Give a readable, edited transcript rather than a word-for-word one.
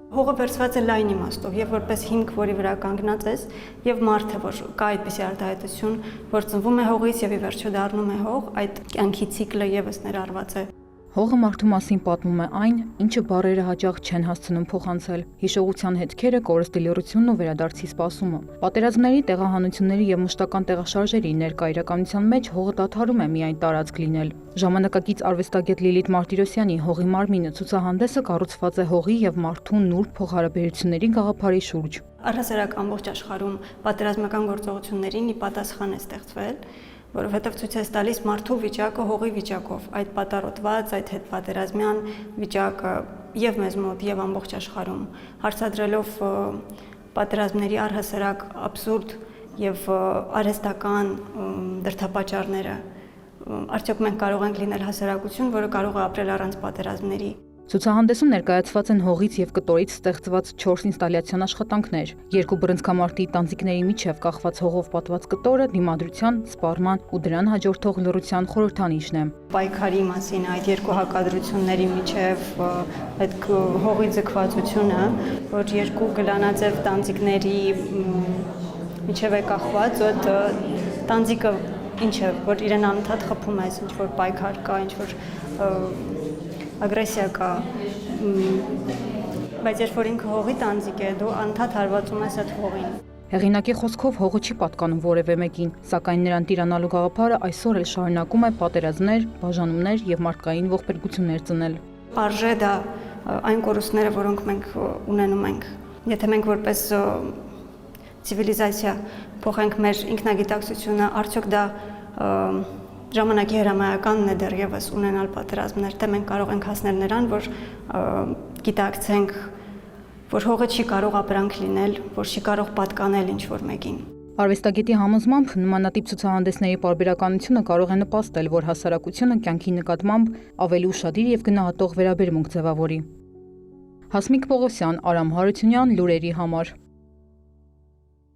Հողը վերցված է լայն իմաստով եւ որպես հիմք, որի վրա կանգնած ես, եւ մարդը, որ կա այդպիսի արտահայտություն, որ ծնվում է հողից եւ ի վերջո դառնում է հող, այդ կյանքի ցիկլը եւս ներառված է։ Հողը մարդու մասին պատմում է այն, ինչը բառերը հաճախ չեն հասցնում փոխանցել։ Հիշողության հետքերը, կորստի լռությունն ու վերադարձի սպասումը։ Պատերազմների, տեղահանությունների եւ մշտական տեղաշարժերի ներկա իրականության մեջ հողը դադարում է միայն տարածք լինել։ Ժամանակակից արվեստագետ Լիլիթ Մարտիրոսյանի «Հողի մարմինը» ցուցահանդեսը կառուցված է հողի եւ մարդու նուրբ փոխհարաբերությունների գաղափարի շուրջ։ Առհասարակ ամբողջ աշխարհում պատերազմական գործողություններին ի պատասխան է ստեղծվել, որովհետև ցույց է տալիս մարդու վիճակը հողի վիճակով, այդ պատառոտված, այդ հետպատերազմյան վիճակը եւ մեզ մոտ եւ ամբողջ աշխարհում, հարցադրելով պատերազմների առհասարակ աբսուրդ եւ արհեստական դրդապատճառները, արդյոք մենք կարող ենք լինել հասարակություն, որը կարող է ապրել առանց պատերազմների։ Ցուցահանդեսում ներկայացված են հողից եւ կտորից ստեղծված 4 ինստալյացիոն աշխատանքներ։ Երկու բռնցքամարտի տանձիկների միջև կախված հողով պատված կտորը դիմադրության, սպառման ու դրան հաջորդող լռության խորհրդանիշն է։ Պայքարի մասին այդ երկու հակադրությունների միջև այդ հողի ձգվածությունը, որ երկու գլանաձև տանձիկների միջև է կախված, այդ տանձիկը ինչ է, որ իրեն անընդհատ խփում է, ինչ որ պայքար կա, ինչ որ ագրեսիա կա, բայց երբ որ ինքը հողի տանձիկ է, դու անընդհատ հարվածում ես այդ հողին։ Հեղինակի խոսքով հողը չի պատկանում որևէ մեկին, սակայն նրան տիրանալու գաղափարը այսօր էլ շարունակում է պատերազմներ, բաժանումներ եւ մարդկային ողբերգություններ ծնել։ Արժե դա այն կորուստները, որոնք մենք ունենում ենք։ Եթե մենք որպես ցիվիլիզացիա փոխենք մեր ինքնագիտակցությունը, արդյոք դա ժամանակի հրամայականն է դեռևս ունենալ պատերազմներ, թե մենք կարող ենք հասնել նրան, որ գիտակցենք, որ հողը չի կարող ապրանք լինել, որ չի կարող պատկանել ինչ-որ մեկին։ Արվեստագետի համոզմամբ նմանատիպ ցուցահանդեսների պարբերականությունը կարող է նպաստել, որ հասարակությունը կյանքի նկատմամբ ավելի ուշադիր եւ գնահատող վերաբերմունք ձևավորի։ Հասմիկ Պողոսյան, Արամ Հարությունյան, լուրերի համար։